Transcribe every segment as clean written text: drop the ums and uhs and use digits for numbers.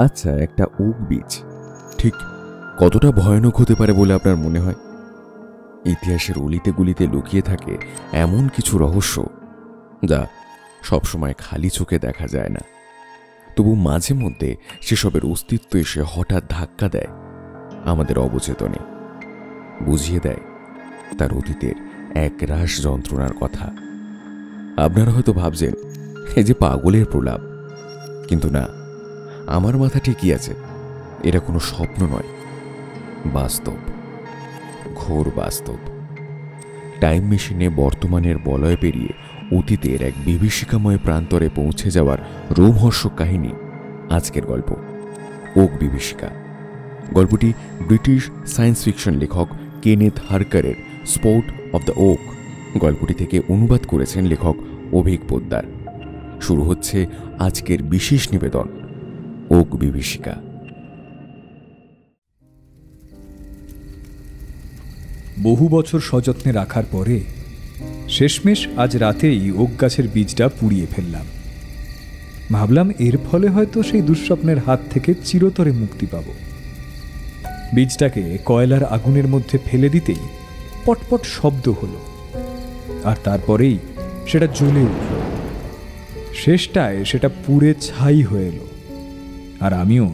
আচ্ছা, একটা ওক বীজ ঠিক কতটা ভয়ানক হতে পারে বলে আপনার মনে হয়? ইতিহাসের অলিতে গলিতে লুকিয়ে থাকে এমন কিছু রহস্য যা সবসময় খালি চোখে দেখা যায় না, তবু মাঝে মধ্যে সেসবের অস্তিত্ব এসে হঠাৎ ধাক্কা দেয় আমাদের অবচেতনে, বুঝিয়ে দেয় তার অতীতের এক রাশ যন্ত্রণার কথা। আপনারা হয়তো ভাবছেন এই যে পাগলের প্রলাপ, কিন্তু না, আমার মাথা ঠিকই আছে। এটা কোনো স্বপ্ন নয়, বাস্তব, ঘোর বাস্তব। টাইম মেশিনে বর্তমানের বলয় পেরিয়ে অতীতের এক বিভীষিকাময় প্রান্তরে পৌঁছে যাওয়ার রোমহর্ষক কাহিনী আজকের গল্প, ওক বিভীষিকা। গল্পটি ব্রিটিশ সায়েন্স ফিকশন লেখক কেনেথ হারকারের স্পোর্ট অব দ্য ওক গল্পটি থেকে অনুবাদ করেছেন লেখক অভিক পোদ্দার। শুরু হচ্ছে আজকের বিশেষ নিবেদন, ওক বিভীষিকা। বহু বছর সযত্নে রাখার পরে শেষমেশ আজ রাতেই ওক গাছের বীজটা পুড়িয়ে ফেললাম। ভাবলাম এর ফলে হয়তো সেই দুঃস্বপ্নের হাত থেকে চিরতরে মুক্তি পাব। বীজটাকে কয়লার আগুনের মধ্যে ফেলে দিতেই পটপট শব্দ হলো, আর তারপরেই সেটা জ্বলে উঠল। শেষটায় সেটা পুড়ে ছাই হয়ে এলো, আর আমিও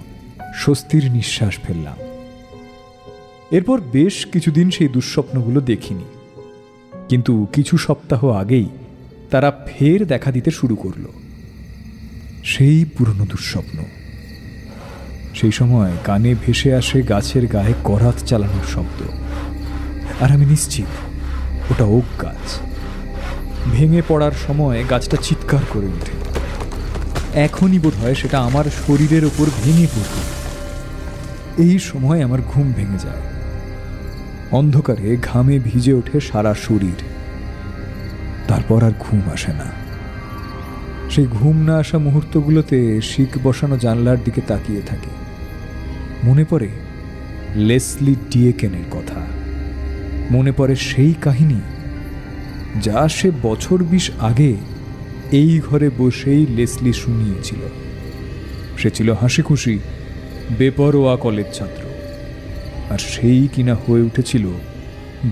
স্বস্তির নিঃশ্বাস ফেললাম। এরপর বেশ কিছুদিন সেই দুঃস্বপ্নগুলো দেখিনি, কিন্তু কিছু সপ্তাহ আগেই তারা ফের দেখা দিতে শুরু করল। সেই পুরনো দুঃস্বপ্ন। সেই সময় কানে ভেসে আসে গাছের গায়ে করাত চালানোর শব্দ, আর আমি নিশ্চিত ওটা ওক গাছ। ভেঙে পড়ার সময় গাছটা চিৎকার করে ওঠে। এখনই বোধ হয় সেটা আমার শরীরের ওপর ভেঙে পড়ল। এই সময় আমার ঘুম ভেঙে যায়। অন্ধকারে ঘামে ভিজে ওঠে সারা শরীর। তারপর আর ঘুম আসে না। সেই ঘুম না আসা মুহূর্তগুলোতে শিক বসানো জানলার দিকে তাকিয়ে থাকে। মনে পড়ে লেসলি ডিয়েকেনের কথা। মনে পড়ে সেই কাহিনী যা সে বছর 20 আগে এই ঘরে বসেই লেসলি শুনিয়েছিল। সে ছিল হাসি খুশি বেপরোয়া কলেজ ছাত্র, আর সেই কিনা হয়ে উঠেছিল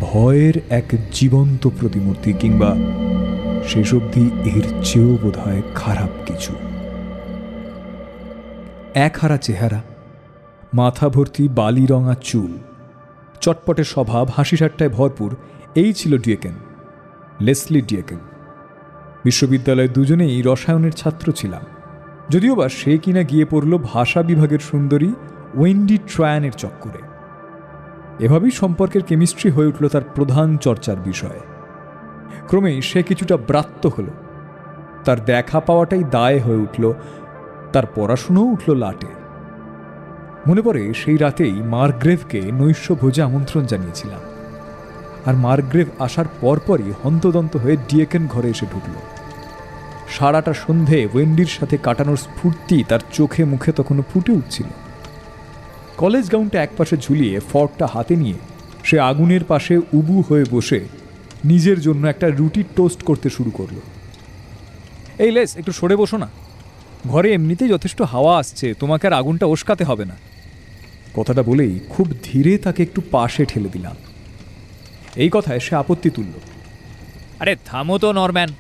ভয়ের এক জীবন্ত প্রতিমূর্তি, কিংবা শেষ অবধি এর চেয়েও বোধ হয় খারাপ কিছু। একহারা চেহারা, মাথা ভর্তি বালি রঙা চুল, চটপটে স্বভাব, হাসি ঠাট্টায় ভরপুর, এই ছিল ডিয়েকেন, লেসলি ডিয়েকেন। বিশ্ববিদ্যালয়ে দুজনেই রসায়নের ছাত্র ছিলাম, যদিও বা সে কিনা গিয়ে পড়ল ভাষা বিভাগের সুন্দরী ওয়েন্ডি ট্রায়ানের চক্করে। এভাবেই সম্পর্কের কেমিস্ট্রি হয়ে উঠল তার প্রধান চর্চার বিষয়। ক্রমেই সে কিছুটা ব্রাত্য হল। তার দেখা পাওয়াটাই দায় হয়ে উঠল, তার পড়াশুনোও উঠল লাটে। মনে পড়ে সেই রাতেই মার্গ্রেভকে নৈশভোজে আমন্ত্রণ জানিয়েছিলাম, আর মার্গ্রেভ আসার পরপরই হন্তদন্ত হয়ে ডিয়েকেন ঘরে এসে ঢুকল। সারাটা সন্ধে ওয়েন্ডির সাথে কাটানোর স্ফূর্তি তার চোখে মুখে তখনও ফুটে উঠছিল। কলেজ গাউনটা একপাশে ঝুলিয়ে ফর্কটা হাতে নিয়ে সে আগুনের পাশে উবু হয়ে বসে নিজের জন্য একটা রুটি টোস্ট করতে শুরু করলো। এই লেস, একটু সরে বসো না, ঘরে এমনিতেই যথেষ্ট হাওয়া আসছে, তোমাকে আর আগুনটা উস্কাতে হবে না। কথাটা বলেই খুব ধীরে তাকে একটু পাশে ঠেলে দিলাম। এই কথায় সে আপত্তি তুলল। আরে থামো তো নরম্যান,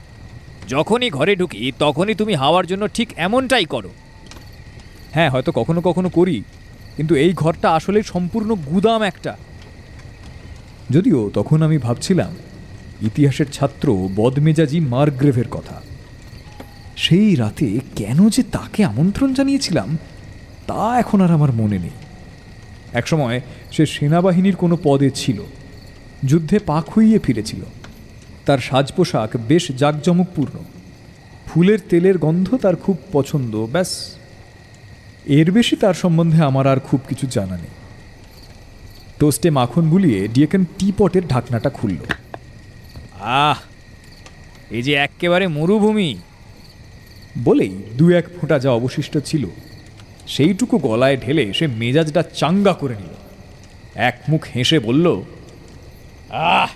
যখনই ঘরে ঢুকি তখনই তুমি হাওয়ার জন্য ঠিক এমনটাই করো। হ্যাঁ, হয়তো কখনো কখনো করি, কিন্তু এই ঘরটা আসলে সম্পূর্ণ গুদাম একটা। যদিও তখন আমি ভাবছিলাম ইতিহাসের ছাত্র বদমেজাজি মার্গ্রেভের কথা। সেই রাতে কেন যে তাকে আমন্ত্রণ জানিয়েছিলাম তা এখন আর আমার মনে নেই। একসময় সে সেনাবাহিনীর কোনো পদে ছিল, যুদ্ধে পা খুইয়ে ফিরেছিল। তার সাজ পোশাক বেশ জাঁকজমকপূর্ণ, ফুলের তেলের গন্ধ তার খুব পছন্দ, ব্যাস। এর বেশি তার সম্বন্ধে আমার আর খুব কিছু জানা নেই। টোস্টে মাখন বুলিয়ে ডিয়েকেন টিপটের ঢাকনাটা খুলল। আহ, এই যে একেবারে মরুভূমি বলেই 2-1 ফোঁটা যা অবশিষ্ট ছিল সেইটুকু গলায় ঢেলে সে মেজাজটা চাঙ্গা করে নিল। এক মুখ হেসে বলল, আহ,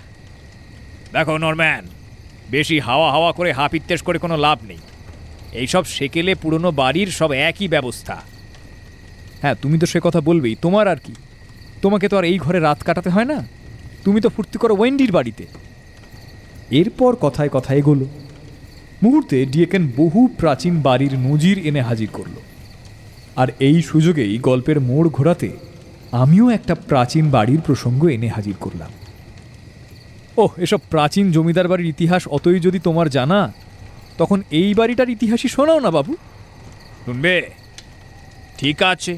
দেখো নরম্যান, বেশি হাওয়া হাওয়া করে হাপিত্তেশ করে কোনো লাভ নেই। এইসব সেকেলে পুরনো বাড়ির সব একই ব্যবস্থা। হ্যাঁ, তুমি তো সে কথা বলবেই, তোমার আর কি, তোমাকে তো আর এই ঘরে রাত কাটাতে হয় না, তুমি তো ফুর্তি করো ওয়েন্ডির বাড়িতে। এরপর কথায় কথায় এগোলো। মুহূর্তে ডিয়েকেন বহু প্রাচীন বাড়ির নজির এনে হাজির করল। আর এই সুযোগেই গল্পের মোড় ঘোরাতে আমিও একটা প্রাচীন বাড়ির প্রসঙ্গ এনে হাজির করলাম। ওহ, এসব প্রাচীন জমিদার বাড়ির ইতিহাস অতই যদি তোমার জানা, তখন এই বাড়িটার ইতিহাসই শোনাও না বাবু। শুনবে? ঠিক আছে।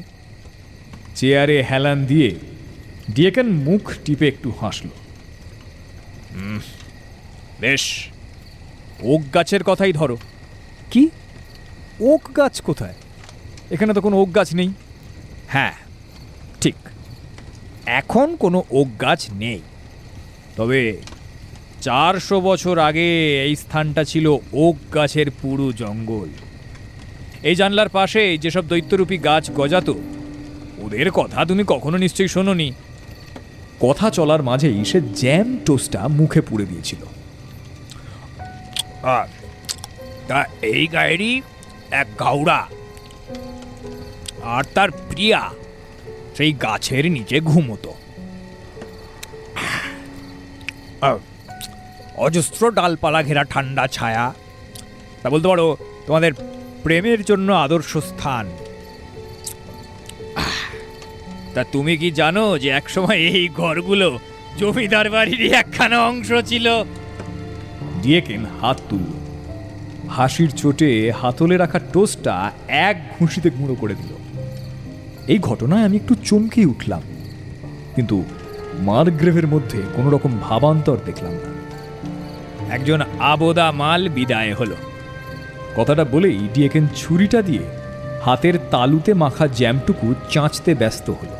চেয়ারে হেলান দিয়ে ডিয়েকেন মুখ টিপে একটু হাসল। বেশ, ওক গাছের কথাই ধরো। কি? ওক গাছ কোথায়? এখানে তো কোনো ওক গাছ নেই। হ্যাঁ, ঠিক, এখন কোনো ওক গাছ নেই, তবে 400 বছর আগে এই স্থানটা ছিল ওক গাছের পুরো জঙ্গল। এই জানলার পাশে যেসব দৈত্যরূপী গাছ গজাতো, ওদের কথা তুমি কখনো নিশ্চয়ই শোনোনি। কথা চলার মাঝেই সে জ্যাম টোস্টটা মুখে পুড়ে দিয়েছিল। তা এই গায়েরই এক গাউড়া আর তার প্রিয়া সেই গাছের নিচে ঘুমতো। অজস্র ডালপালা ঘেরা ঠান্ডা ছায়া, তা বলতে পারো তোমাদের প্রেমের জন্য আদর্শ স্থান। তা তুমি কি জানো যে একসময় এই ঘরগুলো জমিদার বাড়িরই একখানা অংশ ছিল? ডিয়েকেন হাত তুলল, হাসির চোটে হাতলে রাখা টোস্টটা এক ঘুষিতে গুঁড়ো করে দিল। এই ঘটনায় আমি একটু চমকে উঠলাম, কিন্তু মারগ্রেভের মধ্যে কোনো রকম ভাবান্তর দেখলাম না। একজন আবোদা মাল বিদায় হলো। কথাটা বলেই ডিয়েকেন ছুরিটা দিয়ে হাতের তালুতে মাখা জ্যামটুকু চাঁচতে ব্যস্ত হল।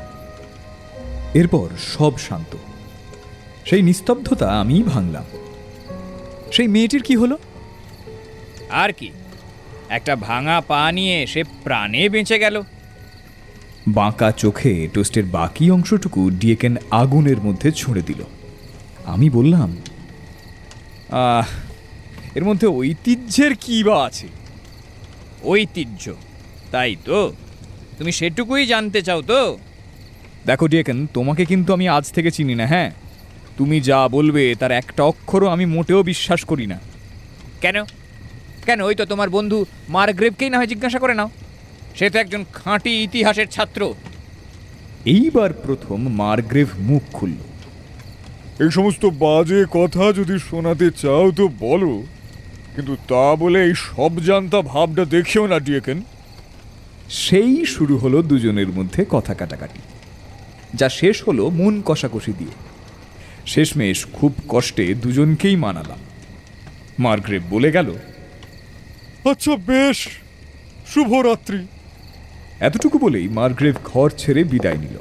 এরপর সব শান্ত। সেই নিস্তব্ধতা আমিই ভাঙলাম। সেই মেয়েটির কি হলো? আর কি, একটা ভাঙা পা নিয়ে সে প্রাণে বেঁচে গেল। বাঁকা চোখে টোস্টের বাকি অংশটুকু ডিয়েকেন আগুনের মধ্যে ছুঁড়ে দিল। আমি বললাম, এর মধ্যে ঐতিহ্যের কি বা আছে? ঐতিহ্য, তাই তো? তুমি সেটুকুই জানতে চাও তো? দেখো ডিয়েকেন, তোমাকে কিন্তু আমি আজ থেকে চিনি না। হ্যাঁ, তুমি যা বলবে তার একটা অক্ষরও আমি মোটেও বিশ্বাস করি না। কেন কেন? ওই তো তোমার বন্ধু মারগ্রেভকেই না হয় জিজ্ঞাসা করে নাও, সে তো একজন খাঁটি ইতিহাসের ছাত্র। এইবার প্রথম মারগ্রেভ মুখ খুলল। এই সমস্ত বাজে কথা যদি শোনাতে চাও তো বলো, কিন্তু তা বলে এই সব জানতা ভাবটা দেখিও না ডিয়েকেন। সেই শুরু হলো দুজনের মধ্যে কথা কাটাকাটি, যা শেষ হলো মন কষাকষি দিয়ে। শেষমেশ খুব কষ্টে দুজনকেই মানালাম। মারগ্রেভ বলে গেল, আচ্ছা বেশ, শুভরাত্রি। এতটুকু বলেই মারগ্রেভ ঘর ছেড়ে বিদায় নিল।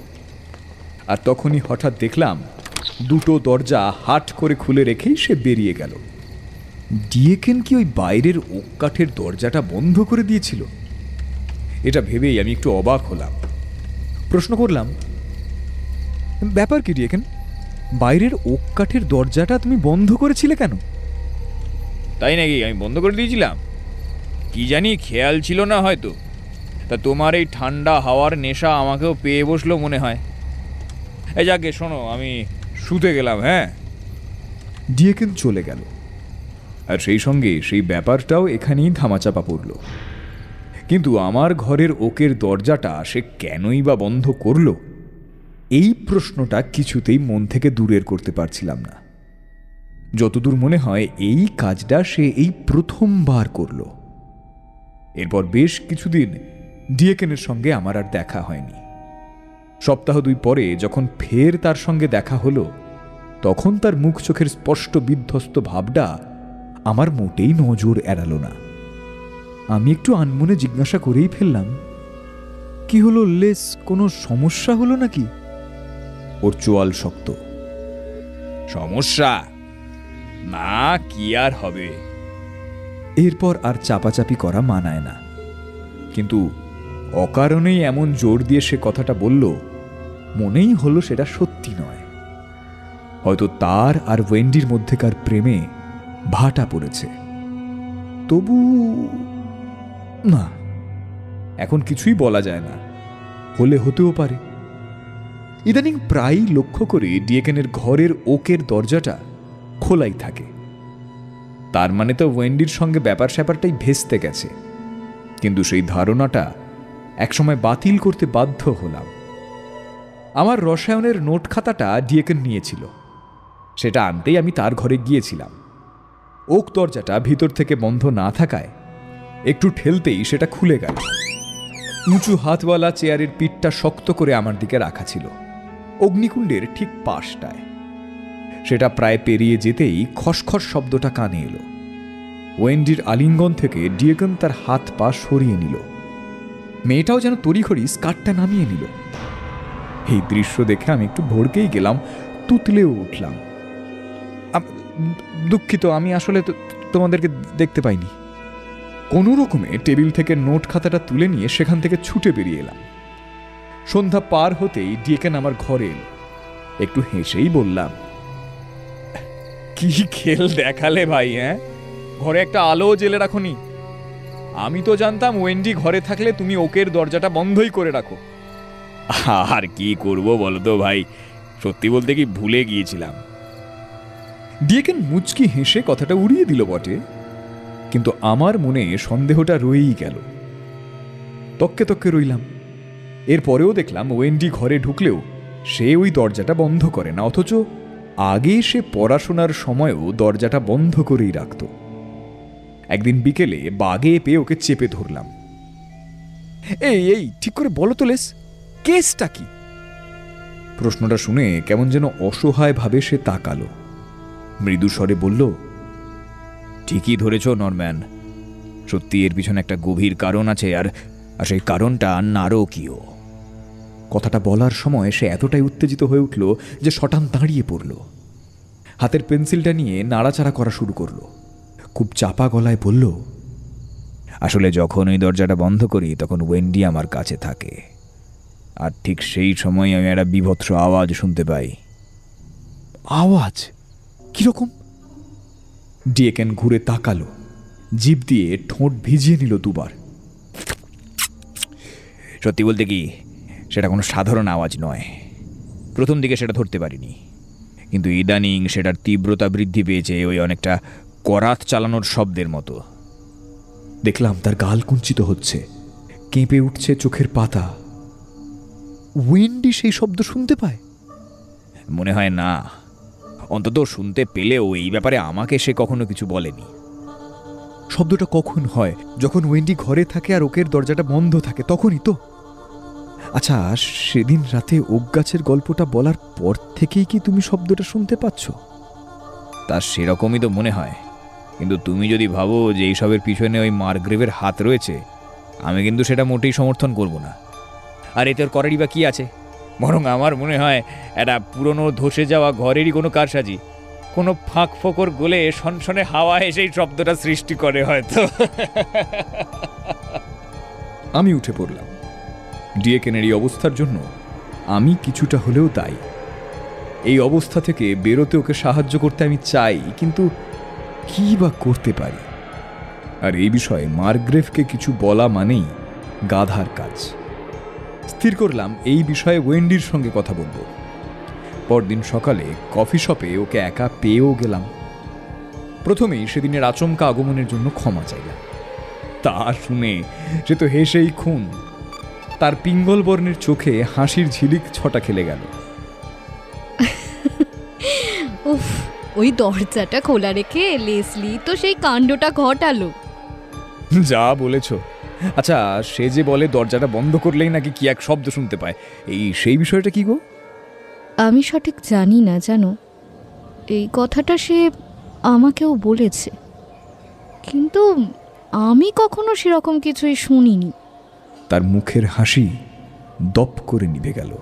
আর তখনই হঠাৎ দেখলাম দুটো দরজা হাট করে খুলে রেখেই সে বেরিয়ে গেল। ডিয়েকেন কি ওই বাইরের ওক কাঠের দরজাটা বন্ধ করে দিয়েছিল? এটা ভেবেই আমি একটু অবাক হলাম। প্রশ্ন করলাম, ব্যাপার কি ডিয়েকেন, বাইরের ওক কাঠের দরজাটা তুমি বন্ধ করেছিলে কেন? তাই নাকি? আমি বন্ধ করে দিয়েছিলাম? কি জানি, খেয়াল ছিল না হয়তো। তা তোমার এই ঠান্ডা হাওয়ার নেশা আমাকেও পেয়ে বসলো মনে হয়। এই যাকে শোনো, আমি শুতে গেলাম। হ্যাঁ। ডিয়েকেন চলে গেল, আর সেই সঙ্গে সেই ব্যাপারটাও এখানেই ধামাচাপা পড়ল। কিন্তু আমার ঘরের ওকের দরজাটা সে কেনই বা বন্ধ করল, এই প্রশ্নটা কিছুতেই মন থেকে দূরের করতে পারছিলাম না। যতদূর মনে হয় এই কাজটা সে এই প্রথমবার করল। এরপর বেশ কিছুদিন ডিয়েকেনের সঙ্গে আমার আর দেখা হয়নি। সপ্তাহ 2 পরে যখন ফের তার সঙ্গে দেখা হলো, তখন তার মুখ চোখের স্পষ্ট বিধ্বস্ত ভাবটা আমার মোটেই নজর এড়ালো না। আমি একটু আনমনে জিজ্ঞাসা করেই ফেললাম, কি হলো লেস, কোনো সমস্যা হলো নাকি? ওর চোয়াল শক্ত। সমস্যা না, কি আর হবে। এরপর আর চাপাচাপি করা মানায় না, কিন্তু অকারণেই এমন জোর দিয়ে সে কথাটা বলল, মনেই হলো সেটা সত্যি নয়। হয়তো তার আর ওয়েন্ডির মধ্যেকার প্রেমে ভাটা পড়েছে। তবু না, এখন কিছুই বলা যায় না। হলে হতেও পারে। ইদানিং প্রায়ই লক্ষ্য করে ডিয়েকেনের ঘরের ওকের দরজাটা খোলাই থাকে। তার মানে তো ওয়েন্ডির সঙ্গে ব্যাপার স্যাপারটাই ভেস্তে গেছে। কিন্তু সেই ধারণাটা একসময় বাতিল করতে বাধ্য হলাম। আমার রসায়নের নোট খাতাটা ডিয়েকেন নিয়েছিল, সেটা আনতেই আমি তার ঘরে গিয়েছিলাম। ওক দরজাটা ভিতর থেকে বন্ধ না থাকায় একটু ঠেলতেই সেটা খুলে গেল। উঁচু হাতওয়ালা চেয়ারের পিঠটা শক্ত করে আমার দিকে রাখা ছিল, অগ্নিকুণ্ডের ঠিক পাশটায়। সেটা প্রায় পেরিয়ে যেতেই খসখস শব্দটা কানে এলো। ওয়েন্ডির আলিঙ্গন থেকে ডিয়েগন তার হাত পা সরিয়ে নিল। মেয়েটাও যেন তড়িঘড়ি স্কার্টটা নামিয়ে নিল। এই দৃশ্য দেখে আমি একটু ভড়কেই গেলাম, তুতলেও উঠলাম। দুঃখিত, আমি আসলে তোমাদেরকে দেখতে পাইনি। কোনো রকমে টেবিল থেকে নোট খাতাটা তুলে নিয়ে সেখান থেকে ছুটে বেরিয়ে এলাম। সন্ধ্যা পার হতেই ডিয়েকেন আমার ঘরে এলো। একটু হেসেই বললাম, কি খেল দেখালে ভাই! হ্যাঁ, ঘরে একটা আলো জেলে রাখোনি? আমি তো জানতাম ওয়েন্ডি ঘরে থাকলে তুমি ওকের দরজাটা বন্ধই করে রাখো। আর কি করব বলো তো ভাই, সত্যি বলতে কি ভুলে গিয়েছিলাম। ডিয়েকেন মুচকি হেসে কথাটা উড়িয়ে দিল বটে, কিন্তু আমার মনে সন্দেহটা রয়েই গেল। তককে তককে রইলাম। এরপরেও দেখলাম ওয়েন্ডি ঘরে ঢুকলেও সে ওই দরজাটা বন্ধ করে না, অথচ আগে সে পড়াশোনার সময়ও দরজাটা বন্ধ করেই রাখত। একদিন বিকেলে বাগে পেয়ে ওকে চেপে ধরলাম। এই এই ঠিক করে বলো তো লেস, কেসটা কি? প্রশ্নটা শুনে কেমন যেন অসহায় ভাবে সে তাকালো। মৃদু স্বরে বলল, ঠিকই ধরেছ নরম্যান, সত্যি এর পিছনে একটা গভীর কারণ আছে, আর সেই কারণটা নারকীয়। কথাটা বলার সময় সে এতটাই উত্তেজিত হয়ে উঠল যে শটান দাঁড়িয়ে পড়ল। হাতের পেন্সিলটা নিয়ে নাড়াচাড়া করা শুরু করল। খুব চাপা গলায় বলল, আসলে যখন ওই দরজাটা বন্ধ করি তখন ওয়েন্ডি আমার কাছে থাকে, আর ঠিক সেই সময় আমি একটা বীভৎস আওয়াজ শুনতে পাই। আওয়াজ? কিরকম? ডিয়েকেন ঘুরে তাকালো, জিভ দিয়ে ঠোঁট ভিজিয়ে নিল দুবার। সত্যি বলতে কি, সেটা কোনো সাধারণ আওয়াজ নয়। প্রথম দিকে সেটা ধরতে পারিনি, কিন্তু ইদানিং সেটার তীব্রতা বৃদ্ধি পেয়েছে, ওই অনেকটা করাত চালানোর শব্দের মতো। দেখলাম তার গাল কুঞ্চিত হচ্ছে, কেঁপে উঠছে চোখের পাতা। ওয়েন্ডি সেই শব্দ শুনতে পায়? মনে হয় না, অন্তত শুনতে পেলেও এই ব্যাপারে আমাকে সে কখনো কিছু বলেনি। শব্দটা কখন হয়? যখন ওয়েন্ডি ঘরে থাকে আর ওকের দরজাটা বন্ধ থাকে, তখনই তো। আচ্ছা, সেদিন রাতে ওক গাছের গল্পটা বলার পর থেকেই কি তুমি শব্দটা শুনতে পাচ্ছ? তা সেরকমই তো মনে হয়, কিন্তু তুমি যদি ভাবো যে এইসবের পিছনে ওই মার্গ্রেভের হাত রয়েছে, আমি কিন্তু সেটা মোটেই সমর্থন করব না। আর এতে করারই বা কি আছে? বরং আমার মনে হয় একটা পুরনো ধসে যাওয়া ঘরেরই কোনো কারসাজি, কোনো ফাঁক ফোকর গলে সনসনে হাওয়া এসেই শব্দটা সৃষ্টি করে হয়তো। আমি উঠে পড়লাম। ডিয়েকেনের এই অবস্থার জন্য আমি কিছুটা হলেও দায়ী। এই অবস্থা থেকে বেরোতে ওকে সাহায্য করতে আমি চাই, কিন্তু কি বা করতে পারি? আর এই বিষয়ে মার্গ্রেভকে কিছু বলা মানেই গাধার কাজ। স্থির করলাম এই বিষয়ে ওয়েন্ডির সঙ্গে কথা বলবো। পরদিন সকালে কফি শপে ওকে একা পেয়েও গেলাম। প্রথমেই সেদিনের আচমকা আগমনের জন্য ক্ষমা চাইলাম। তা শুনে সে তো হেসেই খুন। তার পিঙ্গল বর্ণের চোখে হাসির ঝিলিক ছটা খেলে গেল। উফ, ওই দরজাটা খোলা রেখে লেসলি তো সেই কাণ্ডটা ঘটালো। যা বলেছ। আচ্ছা, সে যে বলে দরজাটা বন্ধ করলেই নাকি কি এক শব্দ শুনতে পায়, সেই বিষয়টা কি গো? আমি সঠিক জানি না, জানো। এই কথাটা সে আমাকেও বলেছে, কিন্তু আমি কখনো সেরকম কিছুই শুনিনি। তার মুখের হাসি দপ করে নিভে গেল।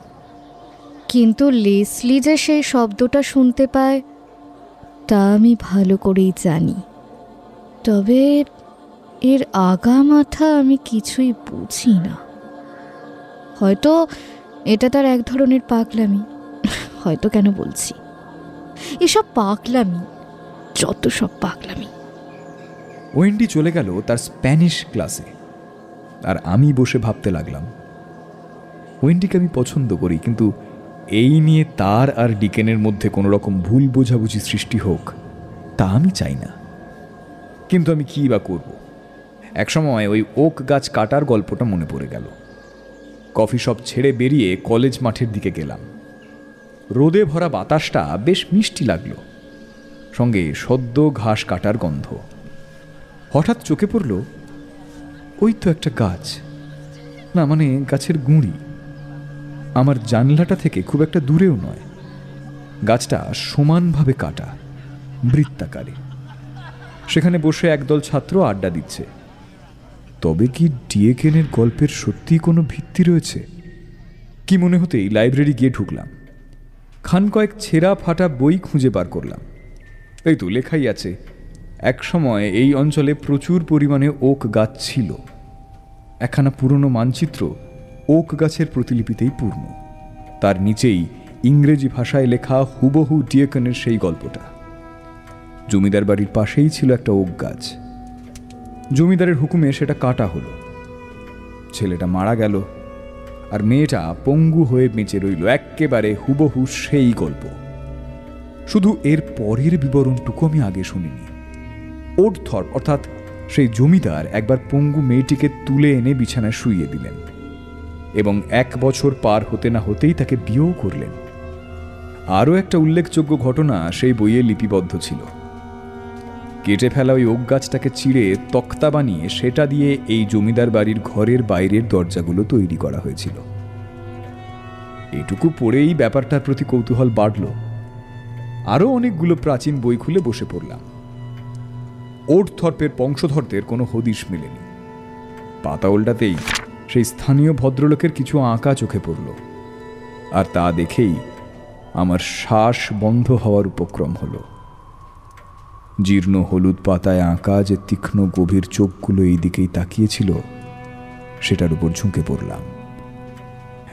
কিন্তু লেসলি যে সেই শব্দটা শুনতে পায় তা আমি ভালো করেই জানি। তবে এর আগা মাথা আমি কিছুই বুঝি না। হয়তো এটা তার এক ধরনের পাগলামি, হয়তো কেন বলছি এসব পাগলামি, যত সব পাগলামি। ওয়েন্ডি চলে গেল তার স্প্যানিশ ক্লাসে, আর আমি বসে ভাবতে লাগলাম। ওয়েন্ডিকে আমি পছন্দ করি, কিন্তু এই নিয়ে তার আর ডিকেনের মধ্যে কোনো রকম ভুল বোঝাবুঝি সৃষ্টি হোক তা আমি চাই না। কিন্তু আমি কী বা করব? একসময় ওই ওক গাছ কাটার গল্পটা মনে পড়ে গেল। কফি শপ ছেড়ে বেরিয়ে কলেজ মাঠের দিকে গেলাম। রোদে ভরা বাতাসটা বেশ মিষ্টি লাগলো, সঙ্গে সদ্য ঘাস কাটার গন্ধ। হঠাৎ চোখে পড়ল ওই তো একটা গাছ, না মানে গাছের গুঁড়ি। আমার জানলাটা থেকে খুব একটা দূরেও নয়। গাছটা সমানভাবে কাটা, বৃত্তাকারে। সেখানে বসে একদল ছাত্র আড্ডা দিচ্ছে। তবে কি ডিএকেনের গল্পের সত্যি কোনো ভিত্তি রয়েছে? কি মনে হতেই লাইব্রেরি গিয়ে ঢুকলাম। খান কয়েক ছেঁড়া ফাটা বই খুঁজে বার করলাম। এই তো লেখাই আছে, এক সময় এই অঞ্চলে প্রচুর পরিমাণে ওক গাছ ছিল। একখানা পুরনো মানচিত্র ওক গাছের প্রতিলিপিতেই পূর্ণ। তার নিচেই ইংরেজি ভাষায় লেখা হুবহু ডিএকেনের সেই গল্পটা। জমিদার বাড়ির পাশেই ছিল একটা ওক গাছ। জমিদারের হুকুমে সেটা কাটা হলো। ছেলেটা মারা গেল, আর মেয়েটা পঙ্গু হয়ে বেঁচে রইল। এক্কেবারে হুবহু সেই গল্প, শুধু এর পরের বিবরণটুকু আমি আগে শুনিনি। ওডথর্প অর্থাৎ সেই জমিদার একবার পঙ্গু মেয়েটিকে তুলে এনে বিছানায় শুইয়ে দিলেন এবং 1 বছর পার হতে না হতেই তাকে বিয়েও করলেন। আরও একটা উল্লেখযোগ্য ঘটনা সেই বইয়ে লিপিবদ্ধ ছিল। কেটে ফেলা ওই ওক গাছটাকে চিড়ে তক্তা বানিয়ে সেটা দিয়ে এই জমিদার বাড়ির ঘরের বাইরের দরজাগুলো তৈরি করা হয়েছিল। এটুকু পড়েই ব্যাপারটার প্রতি কৌতূহল বাড়ল। আরও অনেকগুলো প্রাচীন বই খুলে বসে পড়লাম। ওডথর্পের বংশধরদের কোনো হদিশ মেলেনি। পাতা উল্টাতেই সেই স্থানীয় ভদ্রলোকের কিছু আঁকা চোখে পড়ল, আর তা দেখেই আমার শ্বাস বন্ধ হওয়ার উপক্রম হলো। জীর্ণ হলুদ পাতায় আঁকা যে তীক্ষ্ণ গভীর চোখগুলো এই দিকেই তাকিয়েছিল, সেটার উপর ঝুঁকে পড়লাম।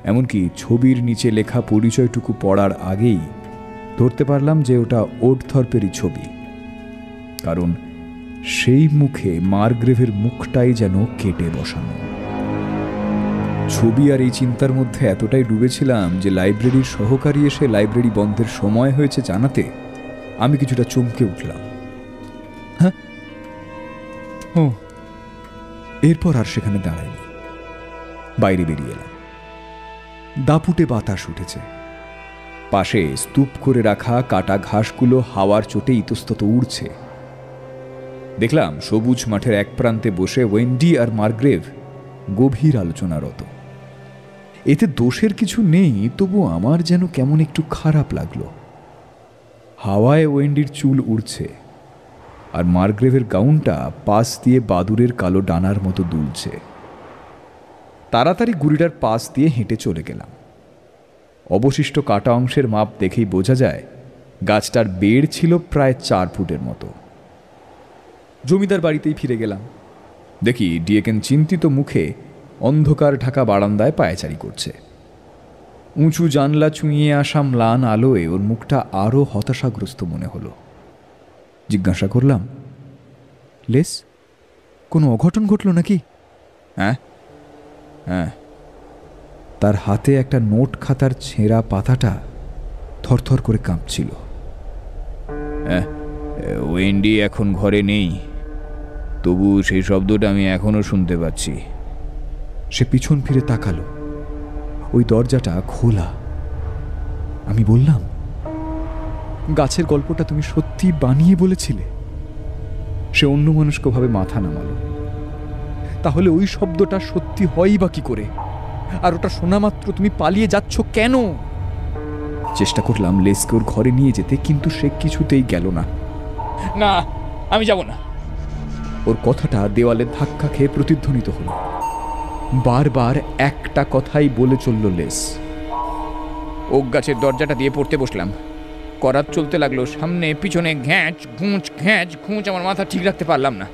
এমনকি ছবির নিচে লেখা পরিচয়টুকু পড়ার আগেই ধরতে পারলাম যে ওটা ওডথর্পেরই ছবি, কারণ সেই মুখে মারগ্রেভের মুখটাই যেন কেটে বসানো। ছবি আর এই চিন্তার মধ্যে এতটাই ডুবেছিলাম যে লাইব্রেরির সহকারী এসে লাইব্রেরি বন্ধের সময় হয়েছে জানাতে আমি কিছুটা চমকে উঠলাম। হ্যাঁ, ও, এরপর আর সেখানে দাঁড়ায়নি। বাইরে বেরিয়ে এলাম। দাপুটে বাতাস উঠেছে। পাশে স্তূপ করে রাখা কাটা ঘাসগুলো হাওয়ার চোটে ইতস্তত উড়ছে। দেখলাম সবুজ মাঠের এক প্রান্তে বসে ওয়েন্ডি আর মারগ্রেভ গভীর আলোচনারত। এতে দোষের কিছু নেই, তবু আমার যেন কেমন একটু খারাপ লাগলো। হাওয়ায় ওয়েন্ডির চুল উড়ছে, আর মারগ্রেভের গাউনটা পাশ দিয়ে বাদুরের কালো ডানার মতো দুলছে। তাড়াতাড়ি গুড়িটার পাশ দিয়ে হেঁটে চলে গেলাম। অবশিষ্ট কাটা অংশের মাপ দেখেই বোঝা যায় গাছটার বেড় ছিল প্রায় 4 ফুটের মতো। জমিদার বাড়িতেই ফিরে গেলাম। দেখি ডিএকেন চিন্তিত মুখে অন্ধকার ঢাকা বারান্দায় পায়চারি করছে। উঁচু জানলা চুঁইয়ে আসা ম্লান আলোয় ওর মুখটা আরও হতাশাগ্রস্ত মনে হলো। জিজ্ঞাসা করলাম, লেস, কোনো অঘটন ঘটল নাকি? হ্যাঁ হ্যাঁ। তার হাতে একটা নোট খাতার ছেঁড়া পাতাটা থরথর করে কাঁপছিল। হ্যাঁ, ওয়েন্ডি এখন ঘরে নেই, তবু সেই শব্দটা আমি এখনো শুনতে পাচ্ছি। সে পিছন ফিরে তাকালো। ওই দরজাটা খোলা। আমি বললাম, গাছের গল্পটা তুমি সত্যি বানিয়ে বলেছিলে? সে অন্যমনস্কভাবে মাথা নামালো। তাহলে ওই শব্দটা সত্যি হয়ই বা কি করে? আর ওটা শোনা মাত্র তুমি পালিয়ে যাচ্ছ কেন? চেষ্টা করলাম লেসকে ওর ঘরে নিয়ে যেতে, কিন্তু সে কিছুতেই গেল না। না, আমি যাব না। ওর কথাটা দেওয়ালে ধাক্কা খেয়ে প্রতিধ্বনিত হলো। বারবার একটা কথাই বলে চলল লেস। ওক গাছের দরজাটা দিয়ে পড়তে বসলাম। করাত চলতে লাগলো, সামনে পিছনে ঘ্যাঁচ ঘুঁচ। আমার মাথা ঠিক রাখতে পারলাম না।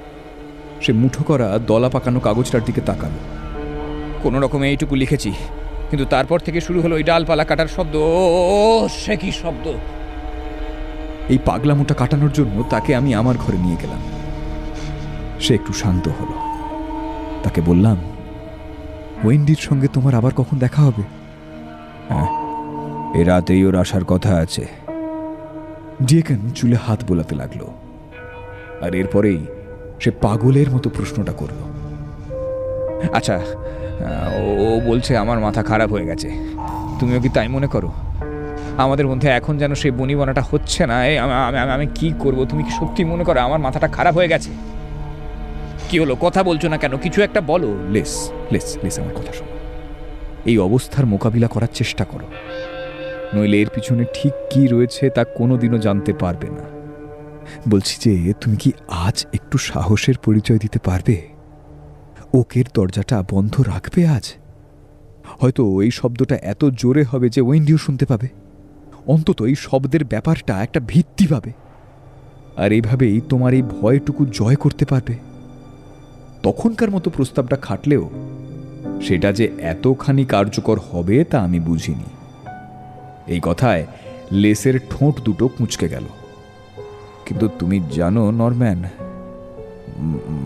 সে মুঠো করা দলা পাকানো কাগজটার দিকে তাকালো। কোনো রকমে এইটুকু লিখেছি, কিন্তু তারপর থেকে শুরু হলো ওই ডালপালা কাটার শব্দ। সে কি শব্দ! এই পাগলামোটা কাটানোর জন্য তাকে আমি আমার ঘরে নিয়ে গেলাম। সে একটু শান্ত হলো। তাকে বললাম, ওয়েন্ডির সঙ্গে তোমার আবার কখন দেখা হবে? হ্যাঁ, এ রাতেই ওর আসার কথা আছে। ডিয়েকেন চুলে হাত বোলাতে লাগলো, আর এরপরেই সে পাগলের মতো প্রশ্নটা করল। আচ্ছা, ও বলছে আমার মাথা খারাপ হয়ে গেছে, তুমিও কি তাই মনে করো? আমাদের মধ্যে এখন যেন সেই বনিবনাটা হচ্ছে না। আমি কি করব? তুমি কি সত্যি মনে করো আমার মাথাটা খারাপ হয়ে গেছে? কি হলো, কথা বলছো না কেন? কিছু একটা বলো। লেস লেস লেস আমার কথা শোনো। এই অবস্থার মোকাবিলা করার চেষ্টা করো, নইলে এর পিছনে ঠিক কি রয়েছে তা কোনোদিনও জানতে পারবে না। বলছি যে, তুমি কি আজ একটু সাহসের পরিচয় দিতে পারবে? ওকের দরজাটা বন্ধ রাখবে আজ? হয়তো এই শব্দটা এত জোরে হবে যে ওয়েন্ডিও শুনতে পাবে। অন্তত এই শব্দের ব্যাপারটা একটা ভিত্তি পাবে, আর এইভাবেই তোমার এই ভয়টুকু জয় করতে পারবে। তখনকার মতো প্রস্তাবটা খাটলেও সেটা যে এতখানি কার্যকর হবে তা আমি বুঝিনি। এই কথায় লেসের ঠোঁট দুটো কুঁচকে গেল। কিন্তু তুমি জানো নরম্যান,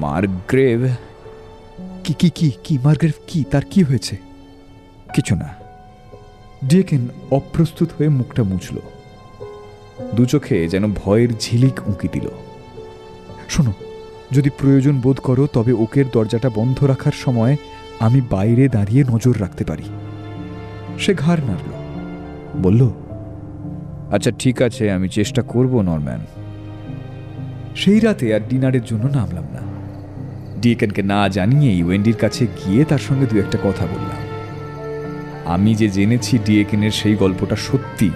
মার্গ্রেভ কি কি কি কি মার্গ্রেভ কি, তার কি হয়েছে? কিছু না। ডিয়েকেন অপ্রস্তুত হয়ে মুখটা মুছল, দু চোখে যেন ভয়ের ঝিলিক উঁকি দিল। শোনো, যদি প্রয়োজন বোধ করো তবে ওকের দরজাটা বন্ধ রাখার সময় আমি বাইরে দাঁড়িয়ে নজর রাখতে পারি। সে ঘাড় নাড়ল, বলল, আচ্ছা ঠিক আছে, আমি চেষ্টা করব নরম্যান। সেই রাতে আর ডিনারের জন্য নামলাম না। ডিয়েকেনকে না জানিয়েই ওয়েন্ডির কাছে গিয়ে তার সঙ্গে দু একটা কথা বললাম। আমি যে জেনেছি ডিয়েকেনের সেই গল্পটা সত্যি,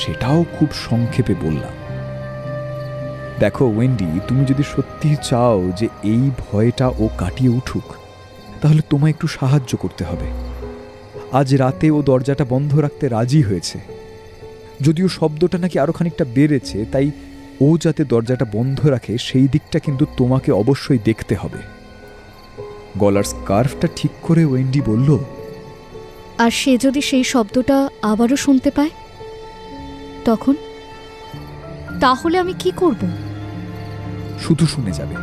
সেটাও খুব সংক্ষেপে বললাম। দেখো ওয়েন্ডি, তুমি যদি সত্যি চাও যে এই ভয়টা ও কাটিয়ে উঠুক, তাহলে তোমায় একটু সাহায্য করতে হবে। আজ রাতে ও দরজাটা বন্ধ রাখতে রাজি হয়েছে, যদিও শব্দটা নাকি আরো খানিকটা বেড়েছে, তাই ও যাতে দরজাটা বন্ধ রাখে সেই দিকটা কিন্তু তোমাকে অবশ্যই দেখতে হবে। গলার স্কার্ফটা ঠিক করে ওয়েন্ডি বলল, আর সে যদি সেই শব্দটা আবারও শুনতে পায় তখন? তাহলে আমি কি করব? শুধু শুনে যাবে।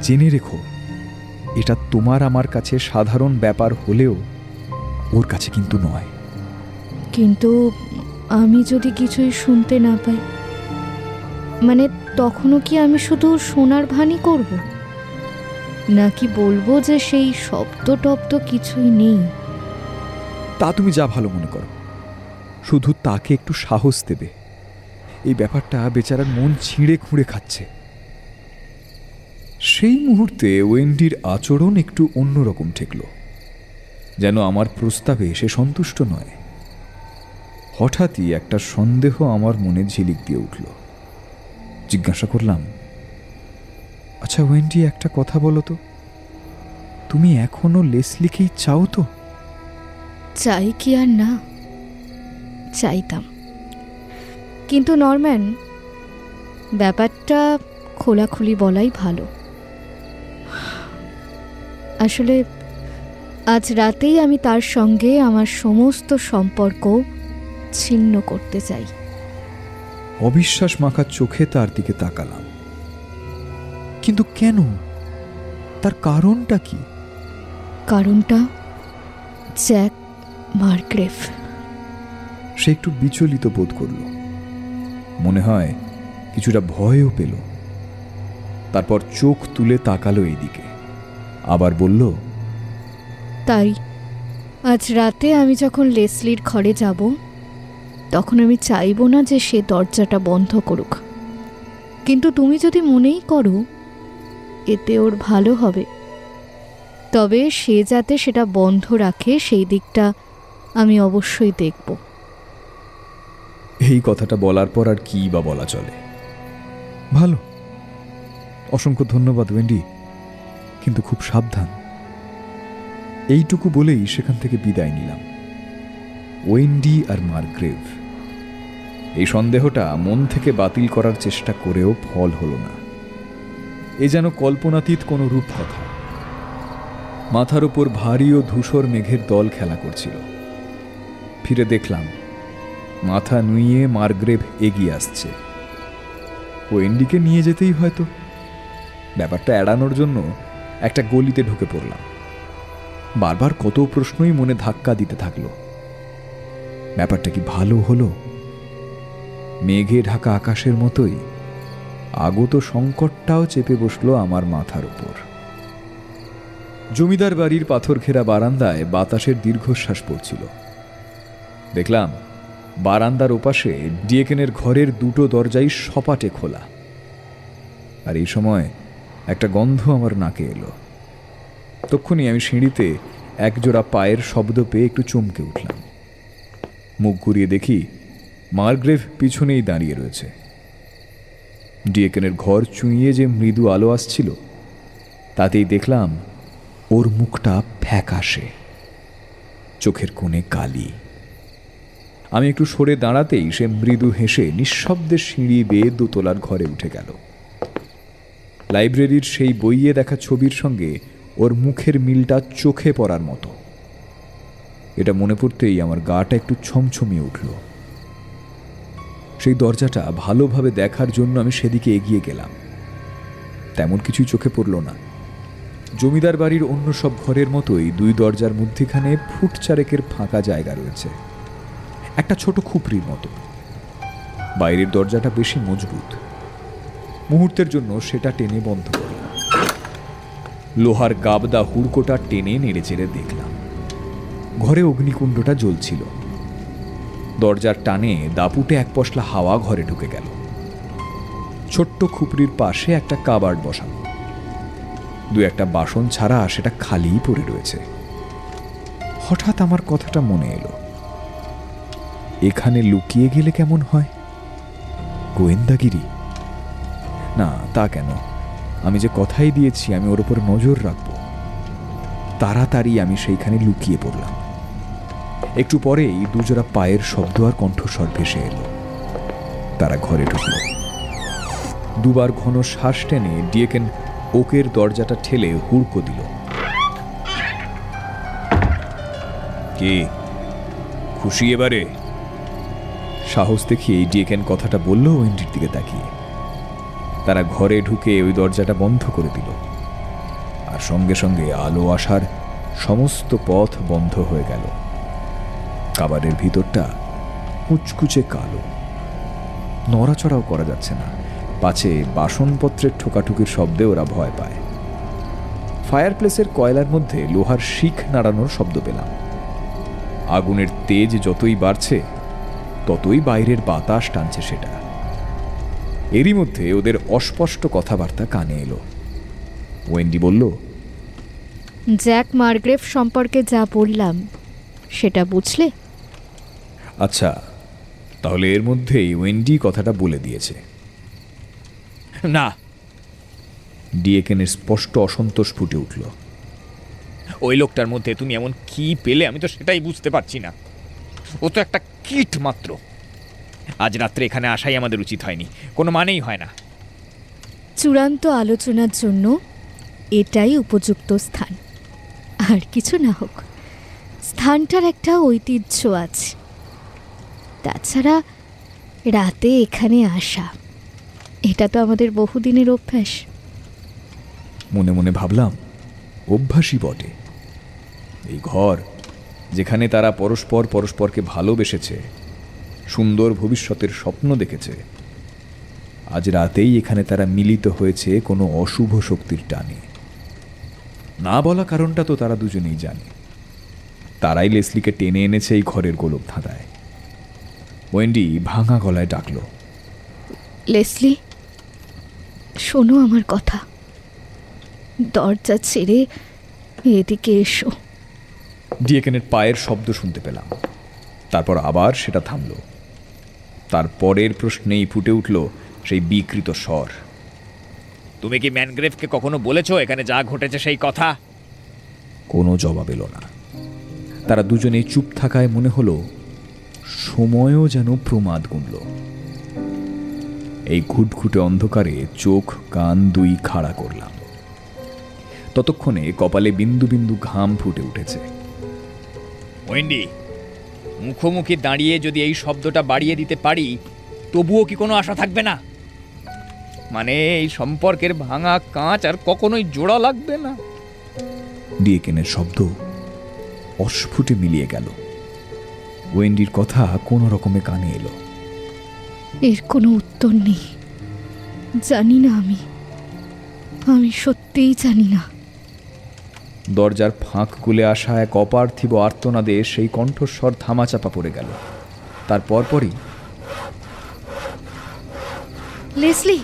জেনে রেখো, এটা তোমার আমার কাছে সাধারণ ব্যাপার হলেও ওর কাছে কিন্তু নয়। কিন্তু আমি যদি কিছুই শুনতে না পাই, মানে তখনও কি আমি শুধু শোনার ভানই করব, নাকি বলবো যে সেই শব্দ টব্দ কিছুই নেই? তা তুমি যা ভালো মনে করো, শুধু তাকে একটু সাহস দেবে। এই ব্যাপারটা বেচারার মন ছিঁড়ে খুঁড়ে খাচ্ছে। সেই মুহূর্তে ওয়েন্ডির আচরণ একটু অন্যরকম ঠেকল, যেন আমার প্রস্তাবে সে সন্তুষ্ট নয়। হঠাৎই একটা সন্দেহ আমার মনে ঝিলিক দিয়ে উঠল। জিজ্ঞাসা করলাম, আচ্ছা ওয়েন্ডি, একটা কথা বলো তো, তুমি এখনো লেসলিকেই চাও তো? চাই কি আর না, চাইতাম। কিন্তু নরম্যান, ব্যাপারটা খোলাখুলি বলাই ভালো। আসলে আজ রাতেই আমি তার সঙ্গে আমার সমস্ত সম্পর্ক ছিন্ন করতে চাই। অবিশ্বাস মাখা চোখে তার দিকে তাকালাম। কিন্তু কেন? তার কারণটা কি? কারণটা জ্যাক মার্গ্রেভ। সে একটু বিচলিত বোধ করল, মনে হয় কিছুটা ভয়ও পেল। তারপর চোখ তুলে তাকালো এইদিকে, আবার বলল, তাই আজ রাতে আমি যখন লেসলির ঘরে যাব, তখন আমি চাইব না যে সে দরজাটা বন্ধ করুক। কিন্তু তুমি যদি মনেই করো এতে ওর ভালো হবে, তবে সে যাতে সেটা বন্ধ রাখে সেই দিকটা আমি অবশ্যই দেখব। এই কথাটা বলার পর আর কি বা বলা চলে? ভালো, অসংখ্য ধন্যবাদ ওয়েন্ডি, কিন্তু খুব সাবধান। এইটুকু বলেই সেখান থেকে বিদায় নিলাম। ওয়েন্ডি আর মার্গ্রেভ, এই সন্দেহটা মন থেকে বাতিল করার চেষ্টা করেও ফল হলো না। এ যেন কল্পনাতীত কোনো রূপকথা। মাথার উপর ভারী ও ধূসর মেঘের দল খেলা করছিল। ফিরে দেখলাম মাথা নুইয়ে মার্গ্রেভ এগিয়ে আসছে। ওয়েন্ডিকে নিয়ে যেতেই হয়তো। ব্যাপারটা এড়ানোর জন্য একটা গলিতে ঢুকে পড়লাম। বারবার কত প্রশ্নই মনে ধাক্কা দিতে থাকলো। ব্যাপারটা কি ভালো হলো? মেঘে ঢাকা আকাশের মতোই আগত সংকটটাও চেপে বসলো আমার মাথার উপর। জমিদার বাড়ির পাথর ঘেরা বারান্দায় বাতাসের দীর্ঘশ্বাস পড়ছিল। দেখলাম বারান্দার ওপাশে ডিএকেনের ঘরের দুটো দরজাই সপাটে খোলা। আর এই সময় একটা গন্ধ আমার নাকে এলো। তক্ষুনি আমি সিঁড়িতে একজোড়া পায়ের শব্দ পেয়ে একটু চমকে উঠলাম। মুখ ঘুরিয়ে দেখি মার্গ্রেভ পিছনেই দাঁড়িয়ে রয়েছে। ডিএকেনের ঘর চুঁইয়ে যে মৃদু আলো আসছিল, তাতেই দেখলাম ওর মুখটা ফ্যাকাশে, চোখের কোণে কালি। আমি একটু সরে দাঁড়াতেই সে মৃদু হেসে নিঃশব্দে সিঁড়ি বেয়ে দোতলার ঘরে উঠে গেল। লাইব্রেরির সেই বইয়ে দেখা ছবির সঙ্গে ওর মুখের মিলটা চোখে পড়ার মতো। এটা মনে পড়তেই আমার গাটা একটু ছমছমিয়ে উঠল। সেই দরজাটা ভালোভাবে দেখার জন্য আমি সেদিকে এগিয়ে গেলাম। তেমন কিছুই চোখে পড়ল না। জমিদার বাড়ির অন্য সব ঘরের মতোই দুই দরজার মধ্যিখানে ফুট চারেকের ফাঁকা জায়গা রয়েছে, একটা ছোট খুপরির মতো। বাইরের দরজাটা বেশি মজবুত। মুহূর্তের জন্য সেটা টেনে বন্ধ করলাম। লোহার গাবদা হুড়কোটা টেনে নেড়ে চেড়ে দেখলাম ঘরে অগ্নিকুণ্ডটা জ্বলছিল। দরজার টানে দাপুটে এক পশলা হাওয়া ঘরে ঢুকে গেল। ছোট্ট খুপরির পাশে একটা কাবার্ড বসানো, দু একটা বাসন ছাড়া সেটা খালিই পড়ে রয়েছে। হঠাৎ আমার কথাটা মনে এলো, এখানে লুকিয়ে গেলে কেমন হয়? গোয়েন্দাগিরি? না, তা কেন, আমি যে কথাই দিয়েছি আমি ওর উপর নজর রাখব। তাড়াতাড়ি আমি সেইখানে লুকিয়ে পড়লাম। একটু পরেই দুজোড়া পায়ের শব্দ আর কণ্ঠস্বর ভেসে এলো। তারা ঘরে ঢুকল। দুবার ঘন শ্বাস টেনে ডিএকেন ওকের দরজাটা ঠেলে হুড়কো দিল। কে? খুশি এবারে? সাহস দেখিয়ে ডিএকেন কথাটা বলল ওয়েন্ডির দিকে তাকিয়ে। তারা ঘরে ঢুকে ওই দরজাটা বন্ধ করে দিল, আর সঙ্গে সঙ্গে আলো আসার সমস্ত পথ বন্ধ হয়ে গেল। কাবারের ভিতরটা কুচকুচে কালো, নড়াচড়াও করা যাচ্ছে না, পাছে বাসনপত্রের ঠোকাঠুকির শব্দে ওরা ভয় পায়। ফায়ার প্লেসের কয়লার মধ্যে লোহার শিখ নাড়ানোর শব্দ পেলাম। আগুনের তেজ যতই বাড়ছে ততই বাইরের বাতাস টানছে সেটা। এরই মধ্যে ওদের অস্পষ্ট কথাবার্তা কানে এলো। ওয়েন্ডি বলল, জ্যাক মার্গ্রেভ সম্পর্কে যা বললাম সেটা বুঝলে? আচ্ছা, তাহলে এর মধ্যেই ওয়েন্ডি কথাটা বলে দিয়েছে। না। ডিএকেনের স্পষ্ট অসন্তোষ ফুটে উঠল। ওই লোকটার মধ্যে তুমি এমন কি পেলে আমি তো সেটাই বুঝতে পারছি না। ও তো একটা কীট মাত্র। আজ রাত্রে এখানে আসাই আমাদের উচিত হয়নি, কোনো মানেই হয় না। চূড়ান্ত আলোচনার জন্য এটাই উপযুক্ত স্থান। আর কিছু না হোক, স্থানটার একটা ঐতিহ্য আছে। তাছাড়া রাতে এখানে আসা, এটা তো আমাদের বহুদিনের অভ্যাস। মনে মনে ভাবলাম, অভ্যাসই বটে। এই ঘর যেখানে তারা পরস্পর পরস্পরকে ভালোবেসেছে, সুন্দর ভবিষ্যতের স্বপ্ন দেখেছে, আজ রাতেই এখানে তারা মিলিত হয়েছে কোনো অশুভ শক্তির টানে। না বলা কারণটা তো তারা দুজনেই জানে। তারাই লেসলিকে টেনে এনেছে এই ঘরের গোলক ধাঁধায়। ওয়েন্ডি ভাঙা গলায় ডাকল, লেসলি, শোনো আমার কথা। দরজা ছেড়ে এদিকে এসো। ডিএকেনের পায়ের শব্দ শুনতে পেলাম। তারপর আবার সেটা থামল। তার পরের প্রশ্নেই ফুটে উঠল সেই বিকৃত স্বর, তুমি কি ম্যানগ্রেভকে কখনো বলেছো এখানে যা ঘটেছে সেই কথা? কোনো জবাব এলো না। তারা দুজনেই চুপ থাকায় মনে হলো সময়ও যেন প্রমাদ গুনল। এই ঘুটঘুটে অন্ধকারে চোখ কান দুই খাড়া করলাম। ততক্ষণে কপালে বিন্দু বিন্দু ঘাম ফুটে উঠেছে। ওয়েন্ডি, মুখোমুখি দাঁড়িয়ে যদি এই শব্দটা বাড়িয়ে দিতে পারি, তবুও কি কোনো আশা থাকবে না? মানে এই সম্পর্কের ভাঙা কাঁচ আর কখনোই জোড়া লাগবে না। ডিএকেনের শব্দ অস্ফুটে মিলিয়ে গেল। ওয়েন্ডির কথা কোনো রকমে কানে এলো। এর কোনো উত্তর নেই। জানি না, আমি সত্যিই জানি না। দরজার ফাঁক গুলে আসা এক অপার্থিব আর্তনাদে সেই কণ্ঠস্বর ধামাচাপা পড়ে গেল। তার পরপরই লেসলি,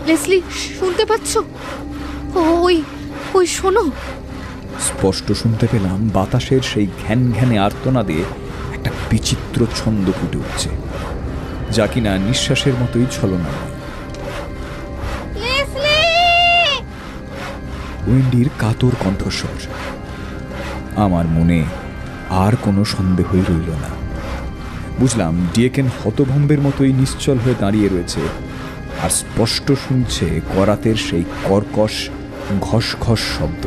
লেসলি, শুনতে পাচ্ছ? ওই ওই শোনো। স্পষ্ট শুনতে পেলাম বাতাসের সেই ঘ্যান ঘ্যানে আর্তনাদে একটা বিচিত্র ছন্দ ফুটে উঠছে, যা কিনা নিঃশ্বাসের মতোই ছলনাময়। ওয়েন্ডির কাতর কণ্ঠস্বর। আমার মনে আর কোনো সন্দেহই রইল না। বুঝলাম ডিয়েকেন হতভম্বের মতোই নিশ্চল হয়ে দাঁড়িয়ে রয়েছে আর স্পষ্ট শুনছে করাতের সেই কর্কশ ঘস ঘস শব্দ।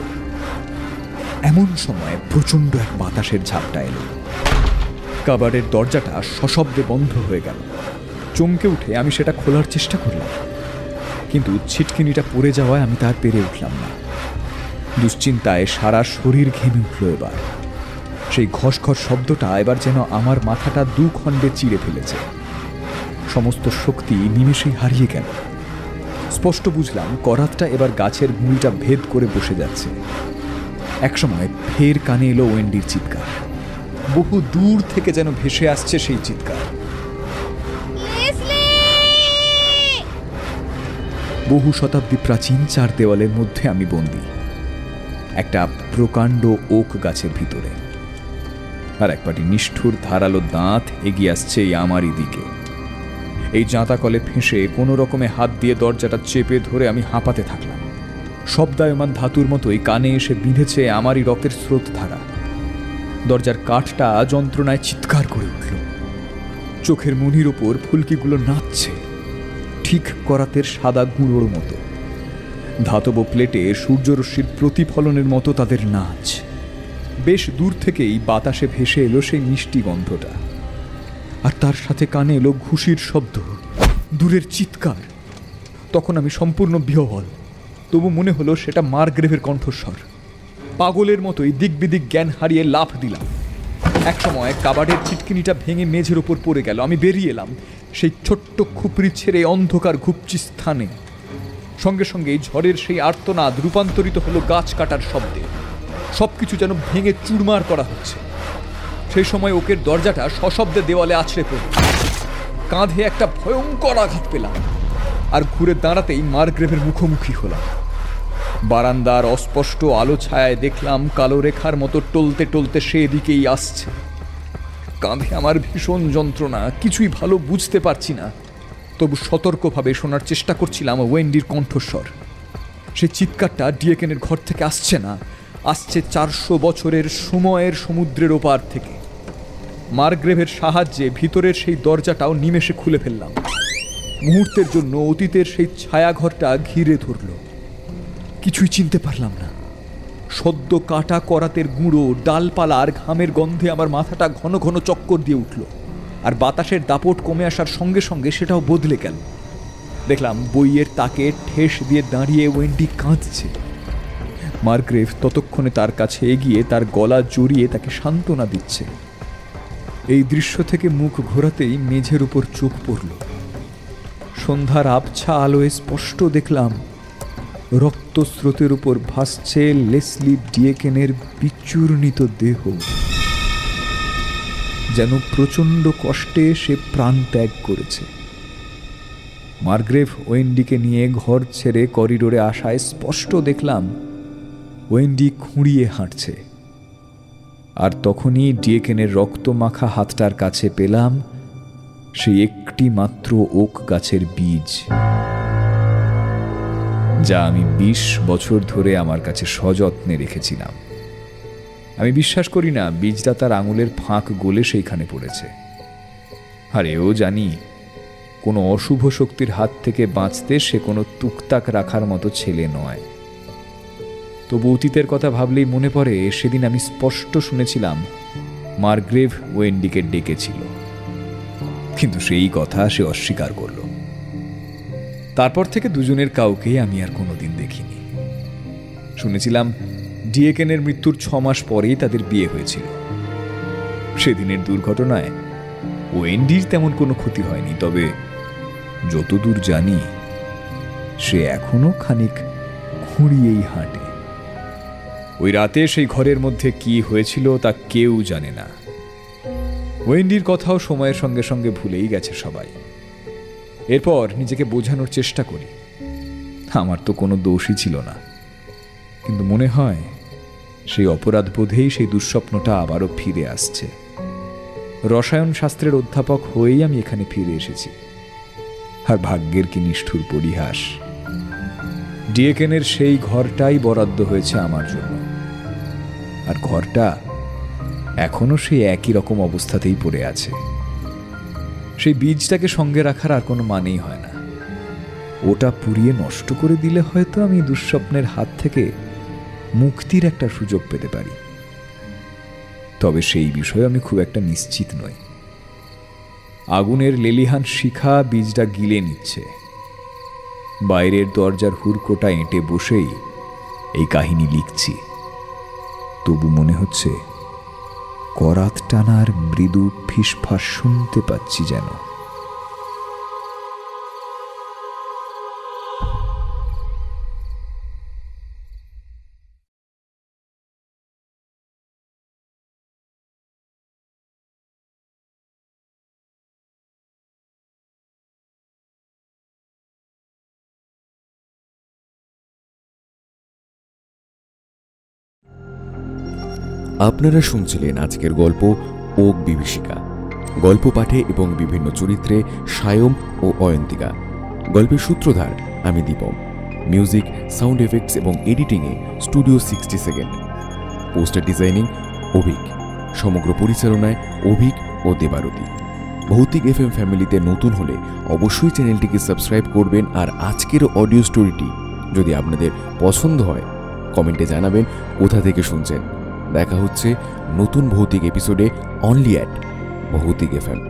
এমন সময় প্রচণ্ড এক বাতাসের ঝাপটা এলো। কাবারের দরজাটা সশব্দে বন্ধ হয়ে গেল। চমকে উঠে আমি সেটা খোলার চেষ্টা করলাম, কিন্তু ছিটকিনিটা পড়ে যাওয়ায় আমি তার পেরে উঠলাম না। দুশ্চিন্তায় সারা শরীর ঘেমে উঠল। এবার সেই ঘসঘস শব্দটা এবার যেন আমার মাথাটা দুখণ্ডে চিড়ে ফেলেছে। সমস্ত শক্তি নিমেষেই হারিয়ে গেল। স্পষ্ট বুঝলাম করাতটা এবার গাছের গুঁড়িটা ভেদ করে বসে যাচ্ছে। একসময় ফের কানে এলো ওয়েন্ডির চিৎকার। বহু দূর থেকে যেন ভেসে আসছে সেই চিৎকার। বহু শতাব্দী প্রাচীন চার দেওয়ালের মধ্যে আমি বন্দী, একটা প্রকাণ্ড ওক গাছের ভিতরে। আর এক পাটি নিষ্ঠুর ধারালো দাঁত এগিয়ে আসছে আমারই দিকে। এই জাঁতাকলে ফেঁসে কোনো রকমে হাত দিয়ে দরজাটা চেপে ধরে আমি হাঁপাতে থাকলাম। শব্দায়মান ধাতুর মতোই কানে এসে বিঁধেছে আমারই রকের স্রোতধারা। দরজার কাঠটা যন্ত্রণায় চিৎকার করে উঠল। চোখের মনির ওপর ফুলকিগুলো নাচছে, ঠিক করাতের সাদা গুঁড়োর মতো। ধাতব প্লেটে সূর্যরশ্মির প্রতিফলনের মতো তাদের নাচ। বেশ দূর থেকেই বাতাসে ভেসে এলো সেই মিষ্টি গন্ধটা, আর তার সাথে কানে এলো ঘুষির শব্দ, দূরের চিৎকার। তখন আমি সম্পূর্ণ বিহ্বল, তবু মনে হলো সেটা মার্গ্রেভের কণ্ঠস্বর। পাগলের মতোই দিক বিদিক জ্ঞান হারিয়ে লাফ দিলাম। একসময় কাবাডের ছিটকিনিটা ভেঙে মেঝের ওপর পড়ে গেল। আমি বেরিয়ে এলাম সেই ছোট্ট খুপড়ি ছেড়ে অন্ধকার ঘুপচি স্থানে। সঙ্গে সঙ্গেই ঝড়ের সেই আর্তনাদ রূপান্তরিত হলো গাছ কাটার শব্দে। সবকিছু যেন ভেঙে চুরমার করা হচ্ছে। সেই সময় ওকের দরজাটা সশব্দে দেওয়ালে আছড়ে পড়ল। কাঁধে একটা ভয়ঙ্কর আঘাত পেলাম, আর ঘুরে দাঁড়াতেই মার্গ্রেভের মুখোমুখি হলাম। বারান্দার অস্পষ্ট আলো ছায়ায় দেখলাম কালো রেখার মতো টলতে টলতে সে এদিকেই আসছে। কাঁধে আমার ভীষণ যন্ত্রণা, কিছুই ভালো বুঝতে পারছি না। তবু সতর্কভাবে শোনার চেষ্টা করছিলাম ওয়েন্ডির কণ্ঠস্বর। সেই চিৎকারটা ডিয়েকেনের ঘর থেকে আসছে না, আসছে 400 বছরের সময়ের সমুদ্রের ওপার থেকে। মার্গ্রেভের সাহায্যে ভিতরের সেই দরজাটাও নিমেষে খুলে ফেললাম। মুহূর্তের জন্য অতীতের সেই ছায়াঘরটা ঘিরে ধরল। কিছুই চিনতে পারলাম না। সদ্য কাটা করাতের গুঁড়ো, ডালপালা আর ঘামের গন্ধে আমার মাথাটা ঘন ঘন চক্কর দিয়ে উঠল। আর বাতাসের দাপট কমে আসার সঙ্গে সঙ্গে সেটাও বদলে গেল। দেখলাম বইয়ের তাকে ঠেস দিয়ে দাঁড়িয়ে ওয়েন্ডি কাঁদছে। মার্গ্রেভ ততক্ষণে তার কাছে এগিয়ে তার গলা জড়িয়ে তাকে সান্ত্বনা দিচ্ছে। এই দৃশ্য থেকে মুখ ঘোরাতেই মেঝের উপর চোখ পড়ল। সন্ধ্যার আবছা আলোয় স্পষ্ট দেখলাম রক্তস্রোতের উপর ভাসছে লেসলি ডিয়েকেনের বিচূর্ণিত দেহ। যেন প্রচণ্ড কষ্টে সে প্রাণ ত্যাগ করেছে। মার্গ্রেভ ওয়েন্ডিকে নিয়ে ঘর ছেড়ে করিডোরে আসায় স্পষ্ট দেখলাম ওয়েন্ডি খুঁড়িয়ে হাঁটছে। আর তখনই ডিয়েকেনের রক্তমাখা হাতটার কাছে পেলাম সেই একটি মাত্র ওক গাছের বীজ, যা আমি 20 বছর ধরে আমার কাছে সযত্নে রেখেছিলাম। আমি বিশ্বাস করি না বীজটা তার আঙুলের ফাঁক গলে সেইখানে পড়েছে। আর এও জানি কোনো অশুভ শক্তির হাত থেকে বাঁচতে সে কোনো তুকতাক রাখার মতো ছেলে নয়। তবু অতীতের কথা ভাবলেই মনে পড়ে সেদিন আমি স্পষ্ট শুনেছিলাম মার্গ্রেভ ওয়েন্ডিকে ডেকেছিল, কিন্তু সেই কথা সে অস্বীকার করল। তারপর থেকে দুজনের কাউকেই আমি আর কোনোদিন দেখিনি। শুনেছিলাম ডিয়েকেনের মৃত্যুর 6 মাস পরেই তাদের বিয়ে হয়েছিল। সেদিনের দুর্ঘটনায় ওয়েন্ডির তেমন কোনো ক্ষতি হয়নি, তবে যতদূর জানি সে এখনো খানিক খুঁড়িয়েই হাঁটে। ওই রাতে সেই ঘরের মধ্যে কি হয়েছিল তা কেউ জানে না। ওয়েন্ডির কথাও সময়ের সঙ্গে সঙ্গে ভুলেই গেছে সবাই। এরপর নিজেকে বোঝানোর চেষ্টা করি আমার তো কোনো দোষই ছিল না, কিন্তু মনে হয় সেই অপরাধ বোধেই সেই দুঃস্বপ্নটা আবারও ফিরে আসছে। রসায়ন শাস্ত্রের অধ্যাপক হয়েই আমি এখানে ফিরে এসেছি, আর ভাগ্যের কি নিষ্ঠুর পরিহাস, ডিএকেনের সেই ঘরটাই বরাদ্দ হয়েছে আমার জন্য, আর ঘরটা এখনো সেই একই রকম অবস্থাতেই পড়ে আছে। সেই বীজটাকে সঙ্গে রাখার আর কোনো মানেই হয় না। ওটা পুড়িয়ে নষ্ট করে দিলে হয়তো আমি দুঃস্বপ্নের হাত থেকে মুক্তির একটা সুযোগ পেতে পারি, তবে সেই বিষয়ে আমি খুব একটা নিশ্চিত নই। আগুনের লেলিহান শিখা বীজটা গিলে নিচ্ছে। বাইরের দরজার হুড়কোটা এঁটে বসেই এই কাহিনী লিখছি, তবু মনে হচ্ছে করাত টানার মৃদু ফিসফাস শুনতে পাচ্ছি যেন। আপনারা শুনছিলেন আজকের গল্প ওক বিভীষিকা। গল্প পাঠে এবং বিভিন্ন চরিত্রে সায়ম ও অয়ন্তিকা। গল্পের সূত্রধার আমি দীপম। মিউজিক, সাউন্ড এফেক্টস এবং এডিটিংয়ে স্টুডিও 67। Poster designing Avik. সমগ্র পরিচালনায় অভিক ও দেবারতী। ভৌতিক এফএম ফ্যামিলিতে নতুন হলে অবশ্যই চ্যানেলটিকে সাবস্ক্রাইব করবেন, আর আজকের অডিও স্টোরিটি যদি আপনাদের পছন্দ হয় কমেন্টে জানাবেন কোথা থেকে শুনছেন। দেখা হচ্ছে নতুন ভৌতিক এপিসোডে অনলি অ্যাট ভৌতিক এফএম।